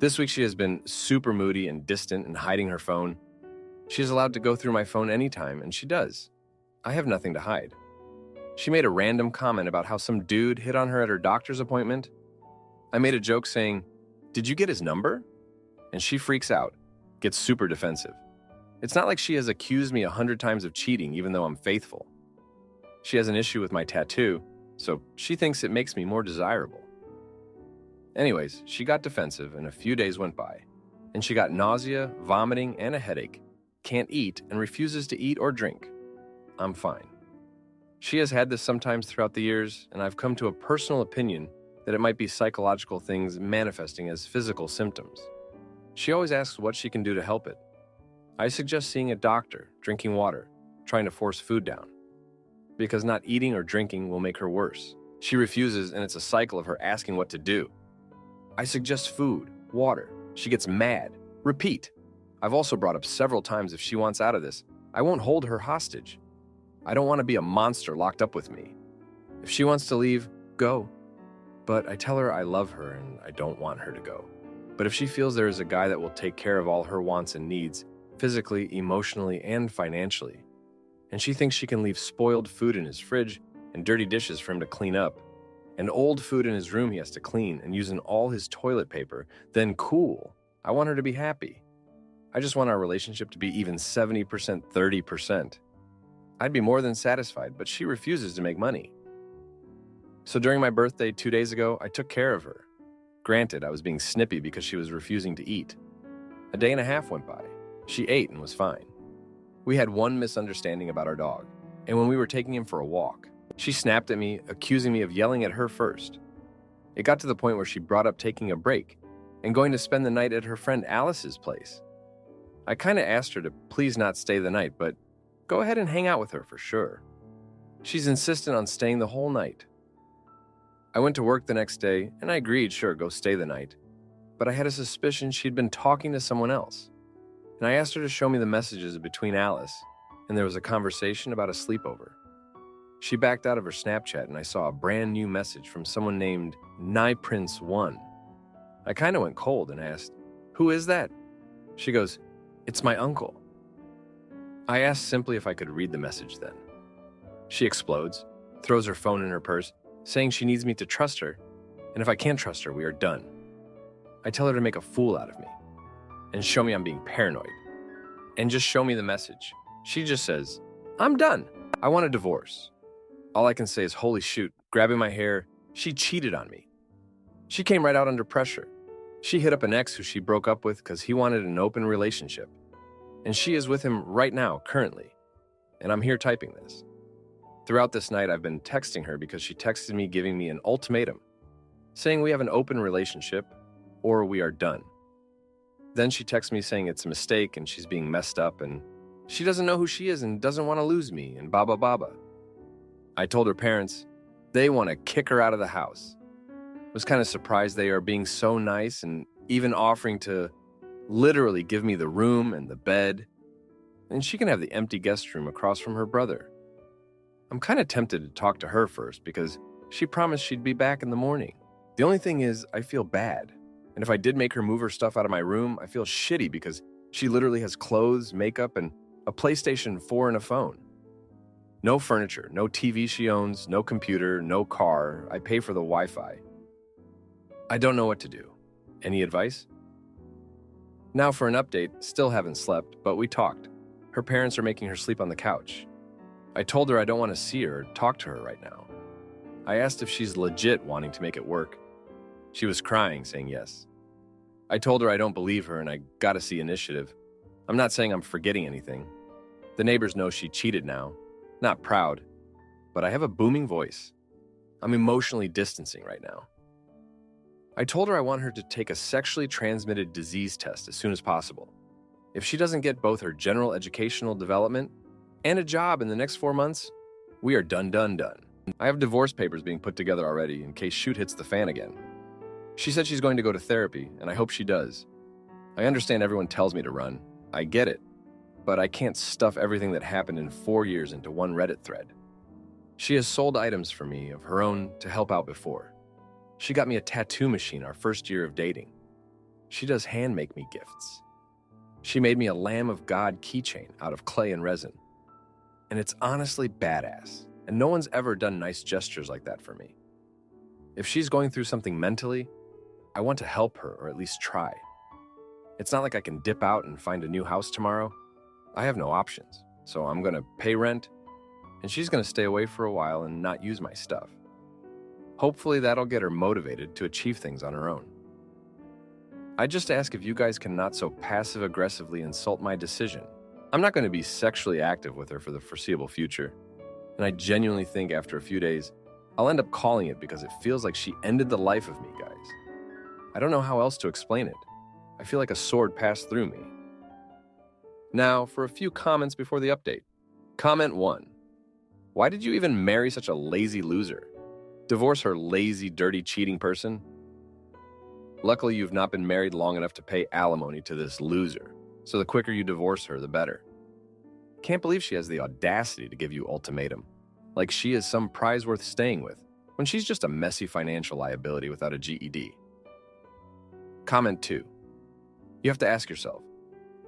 This week she has been super moody and distant and hiding her phone. She is allowed to go through my phone anytime, and she does. I have nothing to hide. She made a random comment about how some dude hit on her at her doctor's appointment. I made a joke saying, "Did you get his number?" And she freaks out, gets super defensive. It's not like she has accused me 100 times of cheating, even though I'm faithful. She has an issue with my tattoo, so she thinks it makes me more desirable. Anyways, she got defensive, and a few days went by, and she got nausea, vomiting, and a headache, can't eat, and refuses to eat or drink. I'm fine. She has had this sometimes throughout the years, and I've come to a personal opinion that it might be psychological things manifesting as physical symptoms. She always asks what she can do to help it. I suggest seeing a doctor, drinking water, trying to force food down, because not eating or drinking will make her worse. She refuses, and it's a cycle of her asking what to do. I suggest food, water. She gets mad. Repeat. I've also brought up several times if she wants out of this, I won't hold her hostage. I don't want to be a monster locked up with me. If she wants to leave, go. But I tell her I love her and I don't want her to go. But if she feels there is a guy that will take care of all her wants and needs, physically, emotionally, and financially, and she thinks she can leave spoiled food in his fridge and dirty dishes for him to clean up, and old food in his room he has to clean and using all his toilet paper, then cool. I want her to be happy. I just want our relationship to be even 70%, 30%. I'd be more than satisfied, but she refuses to make money. So during my birthday 2 days ago, I took care of her. Granted, I was being snippy because she was refusing to eat. A day and a half went by. She ate and was fine. We had one misunderstanding about our dog, and when we were taking him for a walk, she snapped at me, accusing me of yelling at her first. It got to the point where she brought up taking a break and going to spend the night at her friend Alice's place. I kind of asked her to please not stay the night, but go ahead and hang out with her for sure. She's insistent on staying the whole night. I went to work the next day, and I agreed, sure, go stay the night. But I had a suspicion she'd been talking to someone else. And I asked her to show me the messages between Alice, and there was a conversation about a sleepover. She backed out of her Snapchat, and I saw a brand new message from someone named NyPrince1. I kind of went cold and asked, "Who is that?" She goes, "It's my uncle." I asked simply if I could read the message then. She explodes, throws her phone in her purse, saying she needs me to trust her, and if I can't trust her, we are done. I tell her to make a fool out of me and show me I'm being paranoid and just show me the message. She just says, "I'm done. I want a divorce." All I can say is, holy shoot, grabbing my hair, she cheated on me. She came right out under pressure. She hit up an ex who she broke up with because he wanted an open relationship. And she is with him right now, currently. And I'm here typing this. Throughout this night, I've been texting her because she texted me giving me an ultimatum, saying we have an open relationship or we are done. Then she texts me saying it's a mistake and she's being messed up and she doesn't know who she is and doesn't want to lose me and baba baba. I told her parents, they want to kick her out of the house. Was kind of surprised they are being so nice and even offering to literally give me the room and the bed. And she can have the empty guest room across from her brother. I'm kind of tempted to talk to her first because she promised she'd be back in the morning. The only thing is, I feel bad. And if I did make her move her stuff out of my room, I feel shitty because she literally has clothes, makeup, and a PlayStation 4 and a phone. No furniture, no TV she owns, no computer, no car. I pay for the Wi-Fi. I don't know what to do. Any advice? Now for an update, still haven't slept, but we talked. Her parents are making her sleep on the couch. I told her I don't want to see her or talk to her right now. I asked if she's legit wanting to make it work. She was crying, saying yes. I told her I don't believe her and I gotta see initiative. I'm not saying I'm forgetting anything. The neighbors know she cheated now. Not proud, but I have a booming voice. I'm emotionally distancing right now. I told her I want her to take a sexually transmitted disease test as soon as possible. If she doesn't get both her general educational development and a job in the next 4 months, we are done. I have divorce papers being put together already in case shit hits the fan again. She said she's going to go to therapy, and I hope she does. I understand everyone tells me to run. I get it. But I can't stuff everything that happened in 4 years into one Reddit thread. She has sold items for me of her own to help out before. She got me a tattoo machine our first year of dating. She does hand-make-me gifts. She made me a Lamb of God keychain out of clay and resin. And it's honestly badass, and no one's ever done nice gestures like that for me. If she's going through something mentally, I want to help her, or at least try. It's not like I can dip out and find a new house tomorrow. I have no options, so I'm going to pay rent, and she's going to stay away for a while and not use my stuff. Hopefully that'll get her motivated to achieve things on her own. I just ask if you guys can not so passive-aggressively insult my decision. I'm not going to be sexually active with her for the foreseeable future, and I genuinely think after a few days, I'll end up calling it because it feels like she ended the life of me, guys. I don't know how else to explain it. I feel like a sword passed through me. Now, for a few comments before the update. Comment 1. Why did you even marry such a lazy loser? Divorce her lazy, dirty, cheating person? Luckily, you've not been married long enough to pay alimony to this loser, so the quicker you divorce her, the better. Can't believe she has the audacity to give you ultimatum, like she is some prize worth staying with, when she's just a messy financial liability without a GED. Comment 2. You have to ask yourself,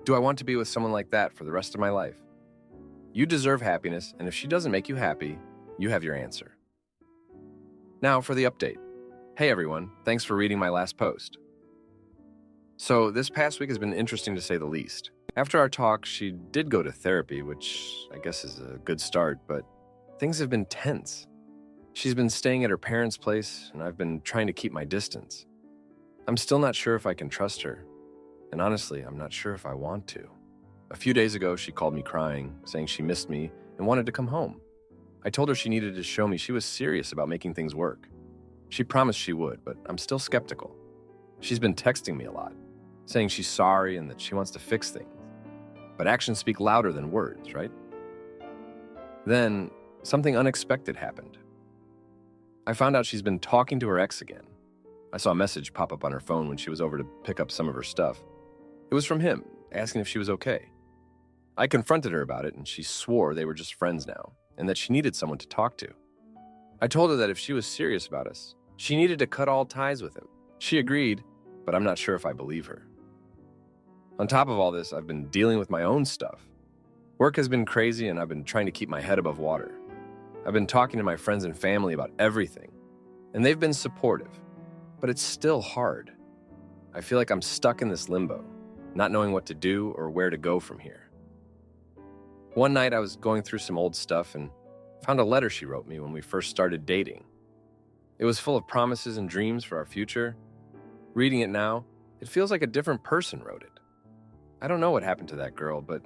do I want to be with someone like that for the rest of my life? You deserve happiness, and if she doesn't make you happy, you have your answer. Now for the update. Hey everyone, thanks for reading my last post. So this past week has been interesting to say the least. After our talk, she did go to therapy, which I guess is a good start, but things have been tense. She's been staying at her parents' place, and I've been trying to keep my distance. I'm still not sure if I can trust her, and honestly, I'm not sure if I want to. A few days ago, she called me crying, saying she missed me and wanted to come home. I told her she needed to show me she was serious about making things work. She promised she would, but I'm still skeptical. She's been texting me a lot, saying she's sorry and that she wants to fix things. But actions speak louder than words, right? Then, something unexpected happened. I found out she's been talking to her ex again. I saw a message pop up on her phone when she was over to pick up some of her stuff. It was from him, asking if she was okay. I confronted her about it, and she swore they were just friends now, and that she needed someone to talk to. I told her that if she was serious about us, she needed to cut all ties with him. She agreed, but I'm not sure if I believe her. On top of all this, I've been dealing with my own stuff. Work has been crazy, and I've been trying to keep my head above water. I've been talking to my friends and family about everything, and they've been supportive, but it's still hard. I feel like I'm stuck in this limbo, not knowing what to do or where to go from here. One night I was going through some old stuff and found a letter she wrote me when we first started dating. It was full of promises and dreams for our future. Reading it now, it feels like a different person wrote it. I don't know what happened to that girl, but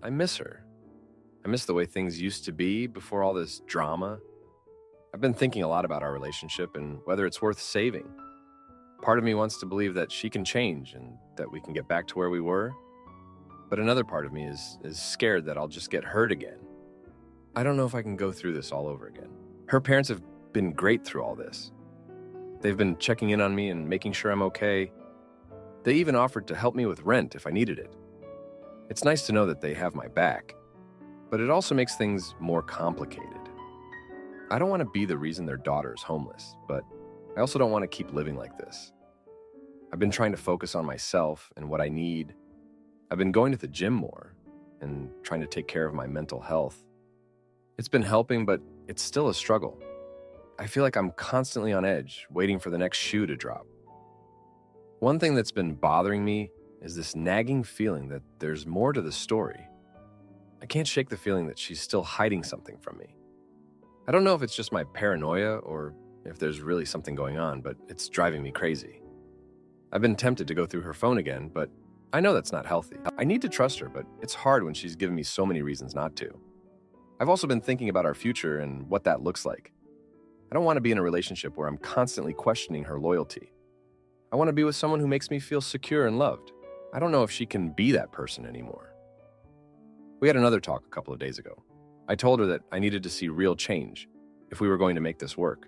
I miss her. I miss the way things used to be before all this drama. I've been thinking a lot about our relationship and whether it's worth saving. Part of me wants to believe that she can change and that we can get back to where we were. But another part of me is scared that I'll just get hurt again. I don't know if I can go through this all over again. Her parents have been great through all this. They've been checking in on me and making sure I'm okay. They even offered to help me with rent if I needed it. It's nice to know that they have my back, but it also makes things more complicated. I don't want to be the reason their daughter is homeless, but I also don't want to keep living like this. I've been trying to focus on myself and what I need. I've been going to the gym more and trying to take care of my mental health. It's been helping, but it's still a struggle. I feel like I'm constantly on edge, waiting for the next shoe to drop. One thing that's been bothering me is this nagging feeling that there's more to the story. I can't shake the feeling that she's still hiding something from me. I don't know if it's just my paranoia or if there's really something going on, but it's driving me crazy. I've been tempted to go through her phone again, but I know that's not healthy. I need to trust her, but it's hard when she's given me so many reasons not to. I've also been thinking about our future and what that looks like. I don't want to be in a relationship where I'm constantly questioning her loyalty. I want to be with someone who makes me feel secure and loved. I don't know if she can be that person anymore. We had another talk a couple of days ago. I told her that I needed to see real change if we were going to make this work.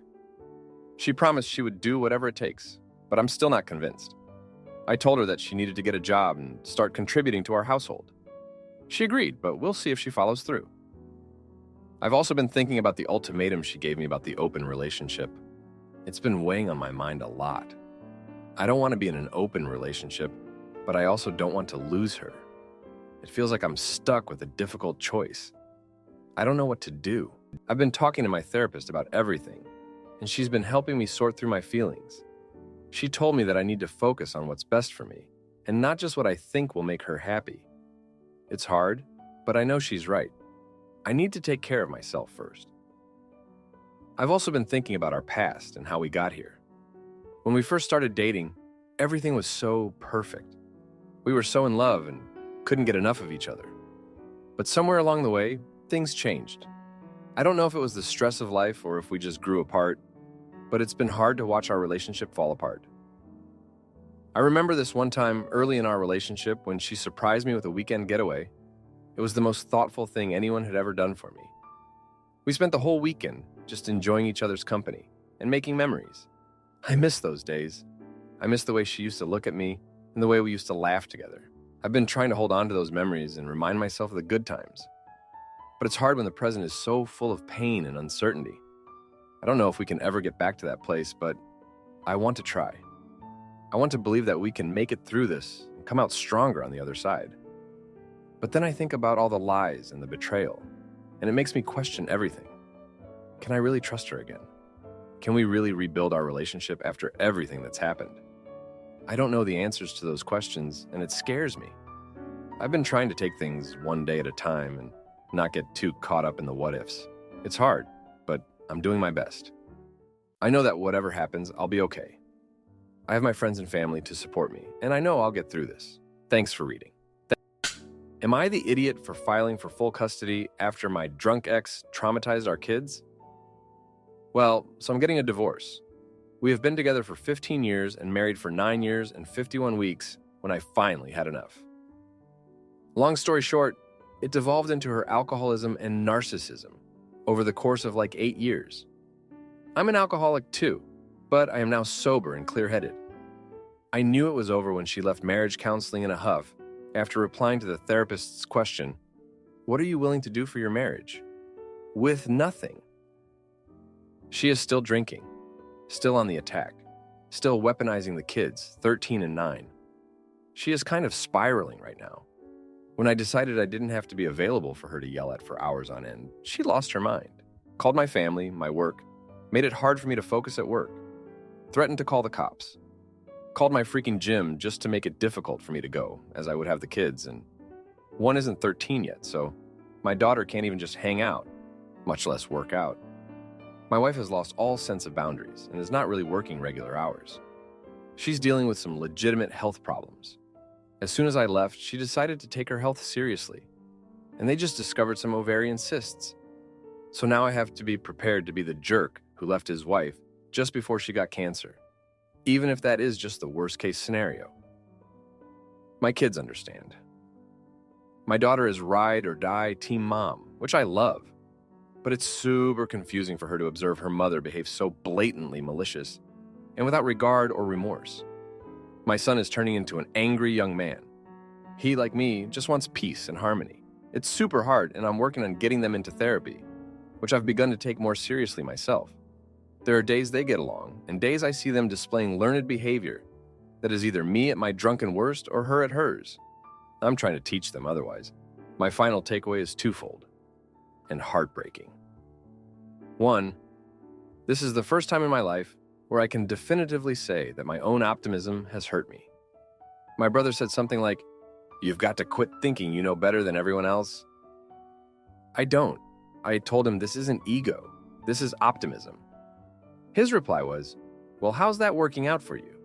She promised she would do whatever it takes, but I'm still not convinced. I told her that she needed to get a job and start contributing to our household. She agreed, but we'll see if she follows through. I've also been thinking about the ultimatum she gave me about the open relationship. It's been weighing on my mind a lot. I don't want to be in an open relationship but I also don't want to lose her. It feels like I'm stuck with a difficult choice. I don't know what to do. I've been talking to my therapist about everything, and she's been helping me sort through my feelings. She told me that I need to focus on what's best for me, and not just what I think will make her happy. It's hard, but I know she's right. I need to take care of myself first. I've also been thinking about our past and how we got here. When we first started dating, everything was so perfect. We were so in love and couldn't get enough of each other. But somewhere along the way, things changed. I don't know if it was the stress of life or if we just grew apart, but it's been hard to watch our relationship fall apart. I remember this one time early in our relationship when she surprised me with a weekend getaway. It was the most thoughtful thing anyone had ever done for me. We spent the whole weekend just enjoying each other's company and making memories. I miss those days. I miss the way she used to look at me and the way we used to laugh together. I've been trying to hold on to those memories and remind myself of the good times. But it's hard when the present is so full of pain and uncertainty. I don't know if we can ever get back to that place, but I want to try. I want to believe that we can make it through this and come out stronger on the other side. But then I think about all the lies and the betrayal, and it makes me question everything. Can I really trust her again? Can we really rebuild our relationship after everything that's happened? I don't know the answers to those questions, and it scares me. I've been trying to take things one day at a time and not get too caught up in the what-ifs. It's hard, but I'm doing my best. I know that whatever happens, I'll be okay. I have my friends and family to support me, and I know I'll get through this. Thanks for reading. Am I the idiot for filing for full custody after my drunk ex traumatized our kids? Well, so I'm getting a divorce. We have been together for 15 years and married for 9 years and 51 weeks when I finally had enough. Long story short, it devolved into her alcoholism and narcissism over the course of like 8 years. I'm an alcoholic too, but I am now sober and clear-headed. I knew it was over when she left marriage counseling in a huff after replying to the therapist's question, "What are you willing to do for your marriage?" With nothing. She is still drinking, still on the attack, still weaponizing the kids, 13 and 9. She is kind of spiraling right now. When I decided I didn't have to be available for her to yell at for hours on end, she lost her mind, called my family, my work, made it hard for me to focus at work, threatened to call the cops, called my freaking gym just to make it difficult for me to go, as I would have the kids, and one isn't 13 yet, so my daughter can't even just hang out, much less work out. My wife has lost all sense of boundaries and is not really working regular hours. She's dealing with some legitimate health problems. As soon as I left, she decided to take her health seriously, and they just discovered some ovarian cysts. So now I have to be prepared to be the jerk who left his wife just before she got cancer, even if that is just the worst-case scenario. My kids understand. My daughter is ride or die team mom, which I love, but it's super confusing for her to observe her mother behave so blatantly malicious and without regard or remorse. My son is turning into an angry young man. He, like me, just wants peace and harmony. It's super hard, and I'm working on getting them into therapy, which I've begun to take more seriously myself. There are days they get along, and days I see them displaying learned behavior that is either me at my drunken worst or her at hers. I'm trying to teach them otherwise. My final takeaway is twofold and heartbreaking. 1, this is the first time in my life where I can definitively say that my own optimism has hurt me. My brother said something like, "You've got to quit thinking you know better than everyone else." I don't. I told him this isn't ego, this is optimism. His reply was, "Well, how's that working out for you?"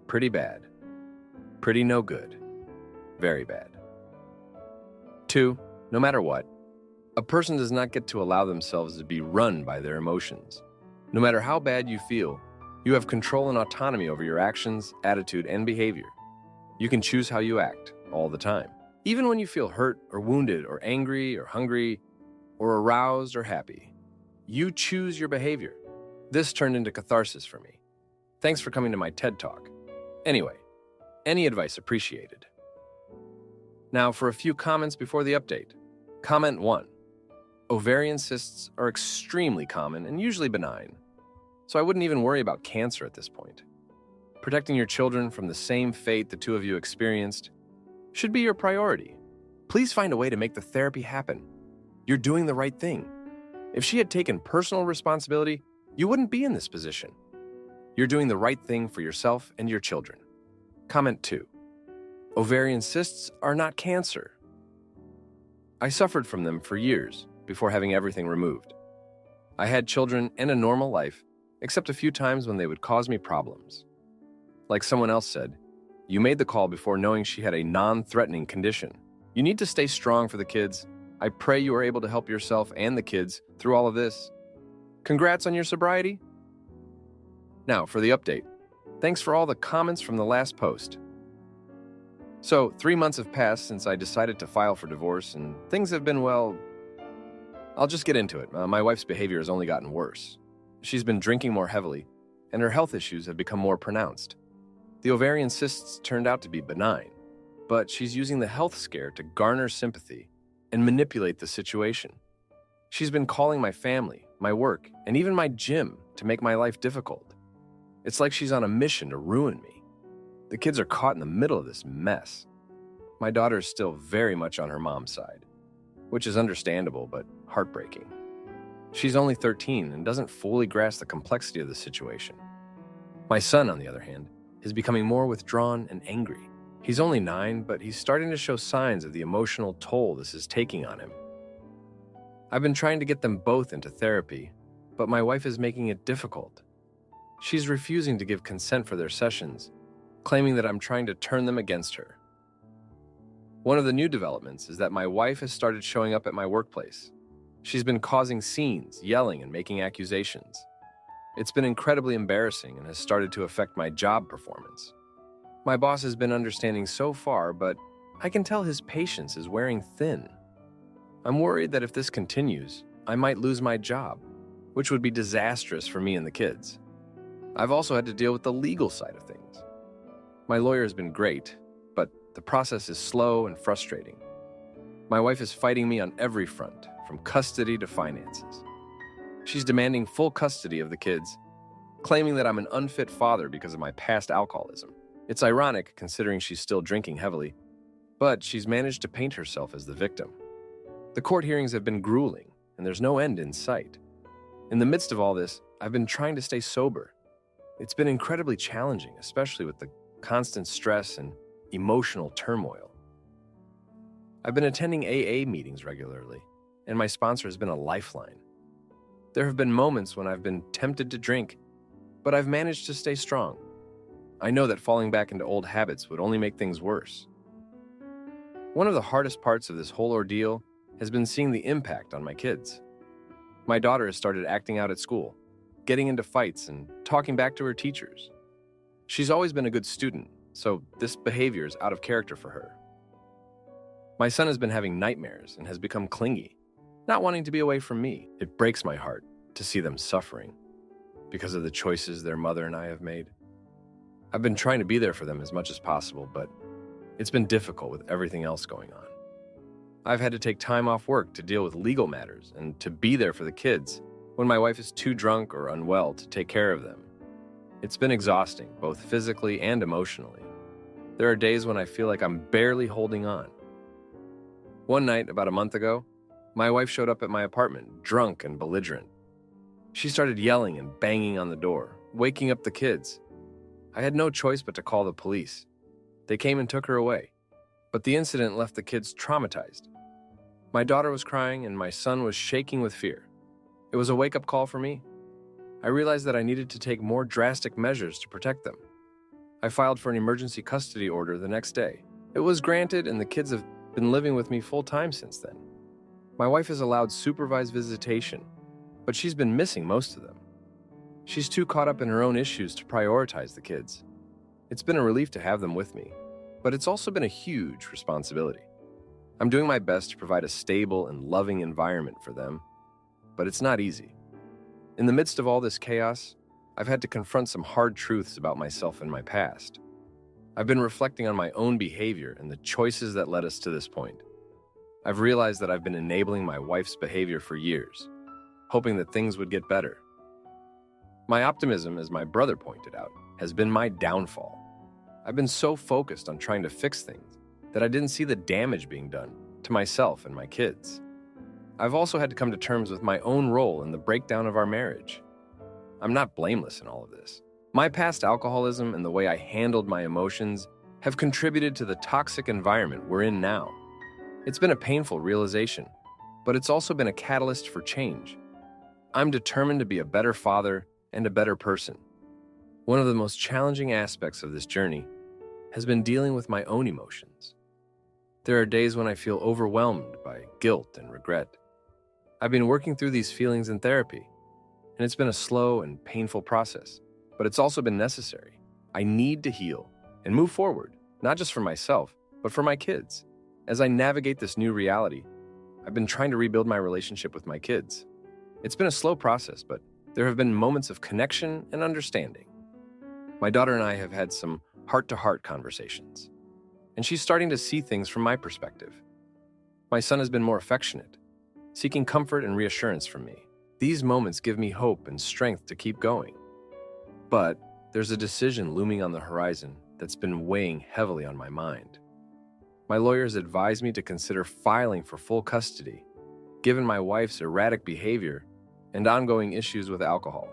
Pretty bad. Pretty no good. Very bad. 2, no matter what, a person does not get to allow themselves to be run by their emotions. No matter how bad you feel, you have control and autonomy over your actions, attitude, and behavior. You can choose how you act all the time. Even when you feel hurt or wounded or angry or hungry or aroused or happy, you choose your behavior. This turned into catharsis for me. Thanks for coming to my TED Talk. Anyway, any advice appreciated. Now for a few comments before the update. Comment 1. Ovarian cysts are extremely common and usually benign, so I wouldn't even worry about cancer at this point. Protecting your children from the same fate the two of you experienced should be your priority. Please find a way to make the therapy happen. You're doing the right thing. If she had taken personal responsibility, you wouldn't be in this position. You're doing the right thing for yourself and your children. Comment 2. Ovarian cysts are not cancer. I suffered from them for years before having everything removed. I had children and a normal life, except a few times when they would cause me problems. Like someone else said, you made the call before knowing she had a non-threatening condition. You need to stay strong for the kids. I pray you are able to help yourself and the kids through all of this. Congrats on your sobriety. Now for the update. Thanks for all the comments from the last post. So, 3 months have passed since I decided to file for divorce, and things have been, well, I'll just get into it. My wife's behavior has only gotten worse. She's been drinking more heavily, and her health issues have become more pronounced. The ovarian cysts turned out to be benign, but she's using the health scare to garner sympathy and manipulate the situation. She's been calling my family, my work, and even my gym to make my life difficult. It's like she's on a mission to ruin me. The kids are caught in the middle of this mess. My daughter is still very much on her mom's side, which is understandable but heartbreaking. She's only 13 and doesn't fully grasp the complexity of the situation. My son, on the other hand, is becoming more withdrawn and angry. He's only 9, but he's starting to show signs of the emotional toll this is taking on him. I've been trying to get them both into therapy, but my wife is making it difficult. She's refusing to give consent for their sessions, claiming that I'm trying to turn them against her. One of the new developments is that my wife has started showing up at my workplace. She's been causing scenes, yelling, and making accusations. It's been incredibly embarrassing and has started to affect my job performance. My boss has been understanding so far, but I can tell his patience is wearing thin. I'm worried that if this continues, I might lose my job, which would be disastrous for me and the kids. I've also had to deal with the legal side of things. My lawyer has been great, but the process is slow and frustrating. My wife is fighting me on every front, from custody to finances. She's demanding full custody of the kids, claiming that I'm an unfit father because of my past alcoholism. It's ironic considering she's still drinking heavily, but she's managed to paint herself as the victim. The court hearings have been grueling, and there's no end in sight. In the midst of all this, I've been trying to stay sober. It's been incredibly challenging, especially with the constant stress and emotional turmoil. I've been attending AA meetings regularly, and my sponsor has been a lifeline. There have been moments when I've been tempted to drink, but I've managed to stay strong. I know that falling back into old habits would only make things worse. One of the hardest parts of this whole ordeal has been seeing the impact on my kids. My daughter has started acting out at school, getting into fights and talking back to her teachers. She's always been a good student, so this behavior is out of character for her. My son has been having nightmares and has become clingy, not wanting to be away from me. It breaks my heart to see them suffering because of the choices their mother and I have made. I've been trying to be there for them as much as possible, but it's been difficult with everything else going on. I've had to take time off work to deal with legal matters and to be there for the kids when my wife is too drunk or unwell to take care of them. It's been exhausting, both physically and emotionally. There are days when I feel like I'm barely holding on. One night, about a month ago, my wife showed up at my apartment, drunk and belligerent. She started yelling and banging on the door, waking up the kids. I had no choice but to call the police. They came and took her away, but the incident left the kids traumatized. My daughter was crying and my son was shaking with fear. It was a wake-up call for me. I realized that I needed to take more drastic measures to protect them. I filed for an emergency custody order the next day. It was granted and the kids have been living with me full-time since then. My wife has allowed supervised visitation, but she's been missing most of them. She's too caught up in her own issues to prioritize the kids. It's been a relief to have them with me, but it's also been a huge responsibility. I'm doing my best to provide a stable and loving environment for them, but it's not easy. In the midst of all this chaos, I've had to confront some hard truths about myself and my past. I've been reflecting on my own behavior and the choices that led us to this point. I've realized that I've been enabling my wife's behavior for years, hoping that things would get better. My optimism, as my brother pointed out, has been my downfall. I've been so focused on trying to fix things that I didn't see the damage being done to myself and my kids. I've also had to come to terms with my own role in the breakdown of our marriage. I'm not blameless in all of this. My past alcoholism and the way I handled my emotions have contributed to the toxic environment we're in now. It's been a painful realization, but it's also been a catalyst for change. I'm determined to be a better father and a better person. One of the most challenging aspects of this journey has been dealing with my own emotions. There are days when I feel overwhelmed by guilt and regret. I've been working through these feelings in therapy, and it's been a slow and painful process, but it's also been necessary. I need to heal and move forward, not just for myself, but for my kids. As I navigate this new reality, I've been trying to rebuild my relationship with my kids. It's been a slow process, but there have been moments of connection and understanding. My daughter and I have had some heart-to-heart conversations, and she's starting to see things from my perspective. My son has been more affectionate, seeking comfort and reassurance from me. These moments give me hope and strength to keep going. But there's a decision looming on the horizon that's been weighing heavily on my mind. My lawyers advised me to consider filing for full custody, given my wife's erratic behavior and ongoing issues with alcohol.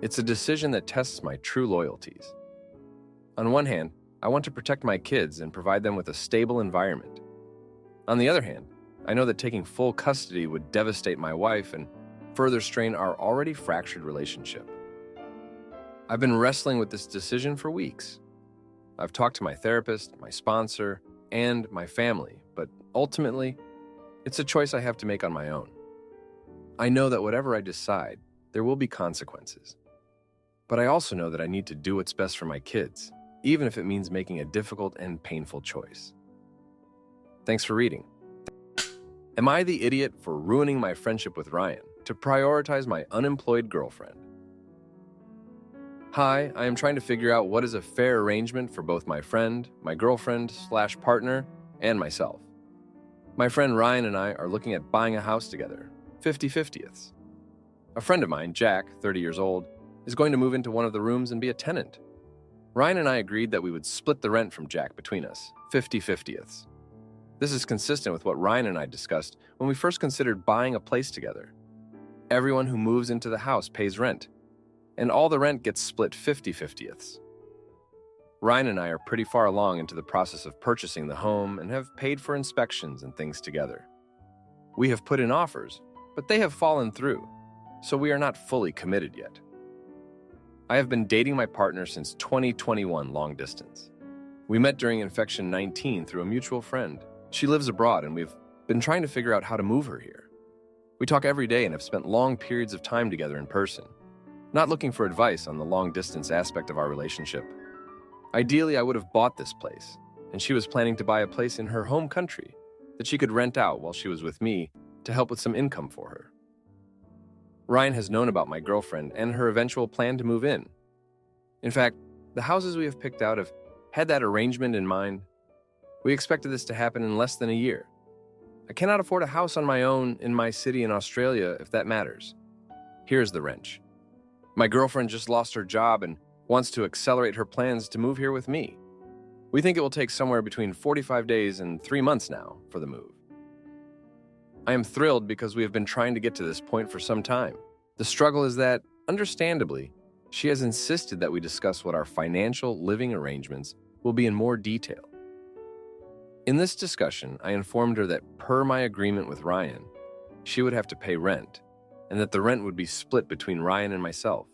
It's a decision that tests my true loyalties. On one hand, I want to protect my kids and provide them with a stable environment. On the other hand, I know that taking full custody would devastate my wife and further strain our already fractured relationship. I've been wrestling with this decision for weeks. I've talked to my therapist, my sponsor, and my family, but ultimately, it's a choice I have to make on my own. I know that whatever I decide, there will be consequences. But I also know that I need to do what's best for my kids, even if it means making a difficult and painful choice. Thanks for reading. Am I the idiot for ruining my friendship with Ryan to prioritize my unemployed girlfriend? Hi, I am trying to figure out what is a fair arrangement for both my friend, my girlfriend/partner, and myself. My friend Ryan and I are looking at buying a house together, 50-50ths. A friend of mine, Jack, 30 years old, is going to move into one of the rooms and be a tenant. Ryan and I agreed that we would split the rent from Jack between us, 50-50ths. This is consistent with what Ryan and I discussed when we first considered buying a place together. Everyone who moves into the house pays rent, and all the rent gets split 50-50ths. Ryan and I are pretty far along into the process of purchasing the home and have paid for inspections and things together. We have put in offers, but they have fallen through, so we are not fully committed yet. I have been dating my partner since 2021 long distance. We met during Infection 19 through a mutual friend. She lives abroad, and we've been trying to figure out how to move her here. We talk every day and have spent long periods of time together in person, not looking for advice on the long-distance aspect of our relationship. Ideally, I would have bought this place, and she was planning to buy a place in her home country that she could rent out while she was with me to help with some income for her. Ryan has known about my girlfriend and her eventual plan to move in. In fact, the houses we have picked out have had that arrangement in mind. We expected this to happen in less than a year. I cannot afford a house on my own in my city in Australia if that matters. Here's the wrench. My girlfriend just lost her job and wants to accelerate her plans to move here with me. We think it will take somewhere between 45 days and 3 months now for the move. I am thrilled because we have been trying to get to this point for some time. The struggle is that, understandably, she has insisted that we discuss what our financial living arrangements will be in more detail. In this discussion, I informed her that per my agreement with Ryan, she would have to pay rent, and that the rent would be split between Ryan and myself.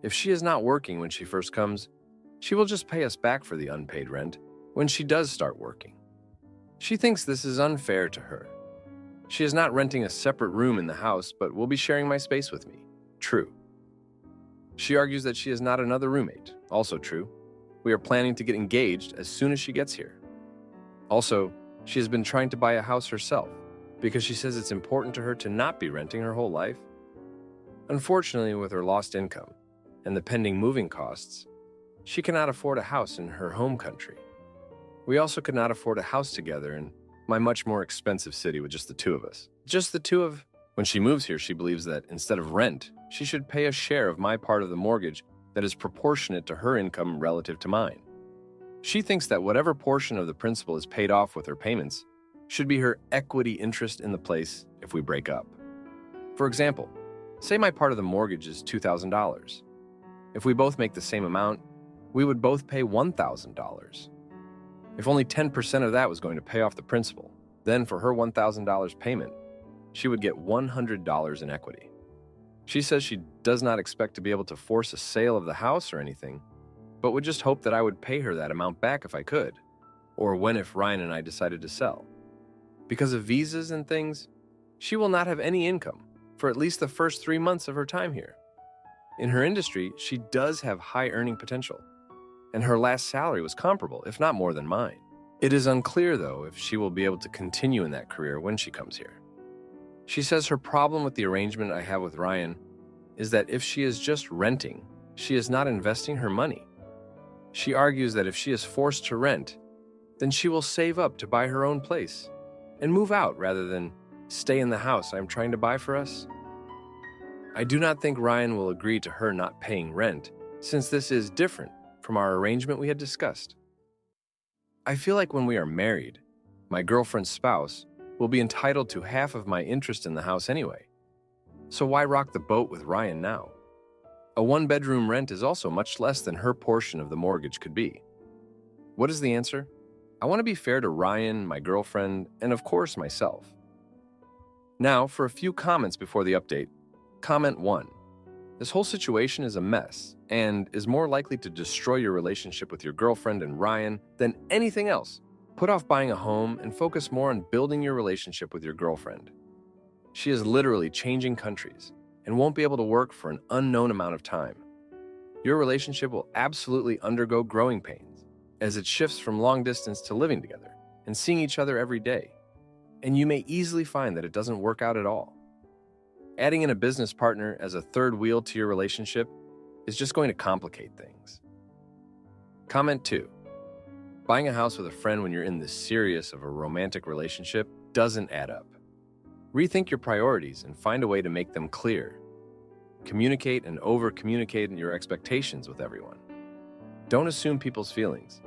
If she is not working when she first comes, she will just pay us back for the unpaid rent when she does start working. She thinks this is unfair to her. She is not renting a separate room in the house, but will be sharing my space with me. True. She argues that she is not another roommate. Also true. We are planning to get engaged as soon as she gets here. Also, she has been trying to buy a house herself because she says it's important to her to not be renting her whole life. Unfortunately, with her lost income and the pending moving costs, she cannot afford a house in her home country. We also could not afford a house together in my much more expensive city with just the two of us. When she moves here, she believes that instead of rent, she should pay a share of my part of the mortgage that is proportionate to her income relative to mine. She thinks that whatever portion of the principal is paid off with her payments should be her equity interest in the place if we break up. For example, say my part of the mortgage is $2,000. If we both make the same amount, we would both pay $1,000. If only 10% of that was going to pay off the principal, then for her $1,000 payment, she would get $100 in equity. She says she does not expect to be able to force a sale of the house or anything, but would just hope that I would pay her that amount back if I could, or if Ryan and I decided to sell. Because of visas and things, she will not have any income for at least the first 3 months of her time here. In her industry, she does have high earning potential, and her last salary was comparable, if not more than mine. It is unclear, though, if she will be able to continue in that career when she comes here. She says her problem with the arrangement I have with Ryan is that if she is just renting, she is not investing her money. She argues that if she is forced to rent, then she will save up to buy her own place and move out rather than stay in the house I'm trying to buy for us. I do not think Ryan will agree to her not paying rent, since this is different from our arrangement we had discussed. I feel like when we are married, my girlfriend's spouse will be entitled to half of my interest in the house anyway. So why rock the boat with Ryan now? A one-bedroom rent is also much less than her portion of the mortgage could be. What is the answer? I want to be fair to Ryan, my girlfriend, and of course myself. Now, for a few comments before the update. Comment 1. This whole situation is a mess and is more likely to destroy your relationship with your girlfriend and Ryan than anything else. Put off buying a home and focus more on building your relationship with your girlfriend. She is literally changing countries and won't be able to work for an unknown amount of time. Your relationship will absolutely undergo growing pains as it shifts from long distance to living together and seeing each other every day. And you may easily find that it doesn't work out at all. Adding in a business partner as a third wheel to your relationship is just going to complicate things. Comment 2. Buying a house with a friend when you're in this serious of a romantic relationship doesn't add up. Rethink your priorities and find a way to make them clear. Communicate and over-communicate your expectations with everyone. Don't assume people's feelings.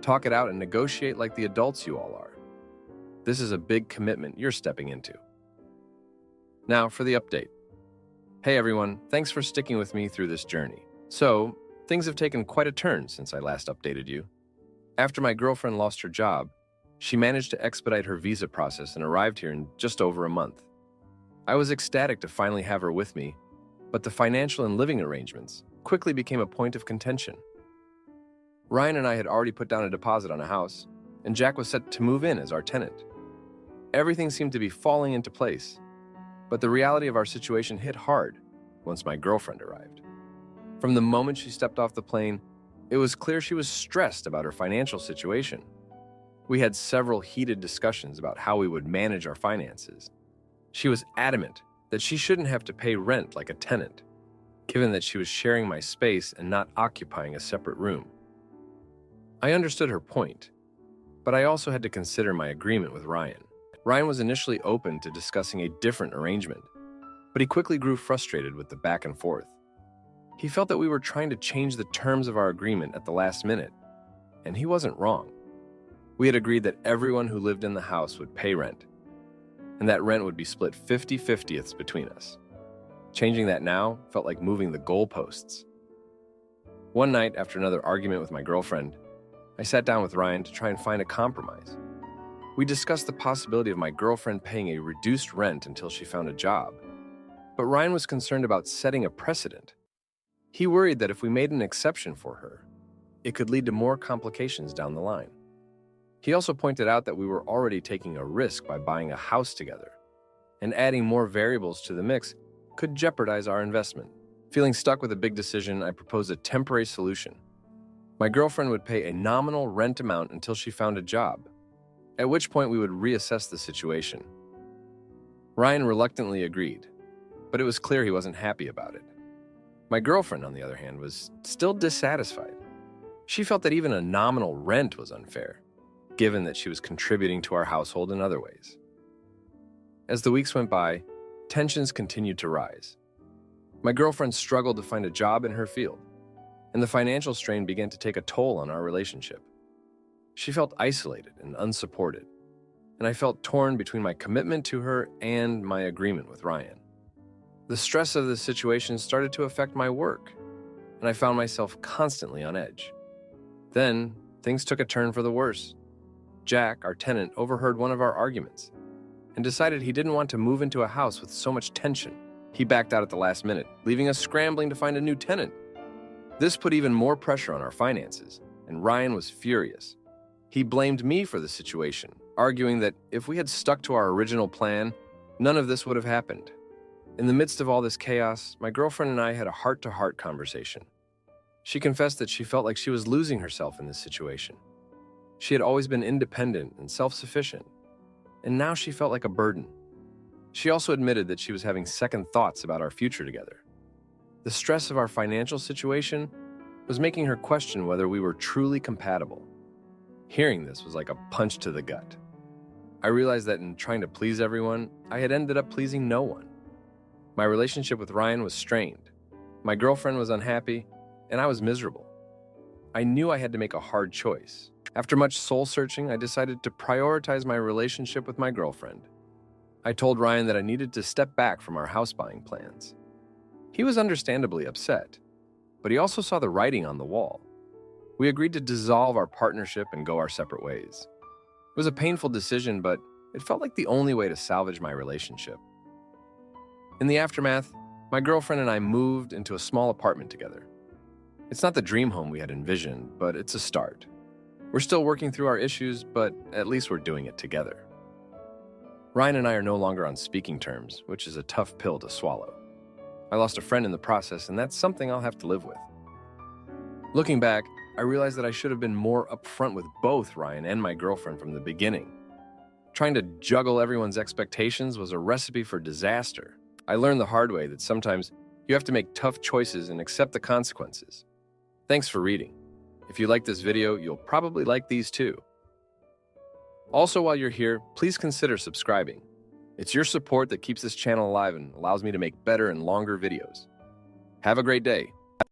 Talk it out and negotiate like the adults you all are. This is a big commitment you're stepping into. Now for the update. Hey everyone, thanks for sticking with me through this journey. So, things have taken quite a turn since I last updated you. After my girlfriend lost her job, she managed to expedite her visa process and arrived here in just over a month. I was ecstatic to finally have her with me, but the financial and living arrangements quickly became a point of contention. Ryan and I had already put down a deposit on a house, and Jack was set to move in as our tenant. Everything seemed to be falling into place, but the reality of our situation hit hard once my girlfriend arrived. From the moment she stepped off the plane, it was clear she was stressed about her financial situation. We had several heated discussions about how we would manage our finances. She was adamant that she shouldn't have to pay rent like a tenant, given that she was sharing my space and not occupying a separate room. I understood her point, but I also had to consider my agreement with Ryan. Ryan was initially open to discussing a different arrangement, but he quickly grew frustrated with the back and forth. He felt that we were trying to change the terms of our agreement at the last minute, and he wasn't wrong. We had agreed that everyone who lived in the house would pay rent, and that rent would be split 50-50ths between us. Changing that now felt like moving the goalposts. One night, after another argument with my girlfriend, I sat down with Ryan to try and find a compromise. We discussed the possibility of my girlfriend paying a reduced rent until she found a job, but Ryan was concerned about setting a precedent. He worried that if we made an exception for her, it could lead to more complications down the line. He also pointed out that we were already taking a risk by buying a house together, and adding more variables to the mix could jeopardize our investment. Feeling stuck with a big decision, I proposed a temporary solution. My girlfriend would pay a nominal rent amount until she found a job, at which point we would reassess the situation. Ryan reluctantly agreed, but it was clear he wasn't happy about it. My girlfriend, on the other hand, was still dissatisfied. She felt that even a nominal rent was unfair, given that she was contributing to our household in other ways. As the weeks went by, tensions continued to rise. My girlfriend struggled to find a job in her field, and the financial strain began to take a toll on our relationship. She felt isolated and unsupported, and I felt torn between my commitment to her and my agreement with Ryan. The stress of the situation started to affect my work, and I found myself constantly on edge. Then, things took a turn for the worse. Jack, our tenant, overheard one of our arguments and decided he didn't want to move into a house with so much tension. He backed out at the last minute, leaving us scrambling to find a new tenant. This put even more pressure on our finances, and Ryan was furious. He blamed me for the situation, arguing that if we had stuck to our original plan, none of this would have happened. In the midst of all this chaos, my girlfriend and I had a heart-to-heart conversation. She confessed that she felt like she was losing herself in this situation. She had always been independent and self-sufficient, and now she felt like a burden. She also admitted that she was having second thoughts about our future together. The stress of our financial situation was making her question whether we were truly compatible. Hearing this was like a punch to the gut. I realized that in trying to please everyone, I had ended up pleasing no one. My relationship with Ryan was strained. My girlfriend was unhappy, and I was miserable. I knew I had to make a hard choice. After much soul-searching, I decided to prioritize my relationship with my girlfriend. I told Ryan that I needed to step back from our house-buying plans. He was understandably upset, but he also saw the writing on the wall. We agreed to dissolve our partnership and go our separate ways. It was a painful decision, but it felt like the only way to salvage my relationship. In the aftermath, my girlfriend and I moved into a small apartment together. It's not the dream home we had envisioned, but it's a start. We're still working through our issues, but at least we're doing it together. Ryan and I are no longer on speaking terms, which is a tough pill to swallow. I lost a friend in the process, and that's something I'll have to live with. Looking back, I realized that I should have been more upfront with both Ryan and my girlfriend from the beginning. Trying to juggle everyone's expectations was a recipe for disaster. I learned the hard way that sometimes you have to make tough choices and accept the consequences. Thanks for reading. If you like this video, you'll probably like these too. Also, while you're here, please consider subscribing. It's your support that keeps this channel alive and allows me to make better and longer videos. Have a great day.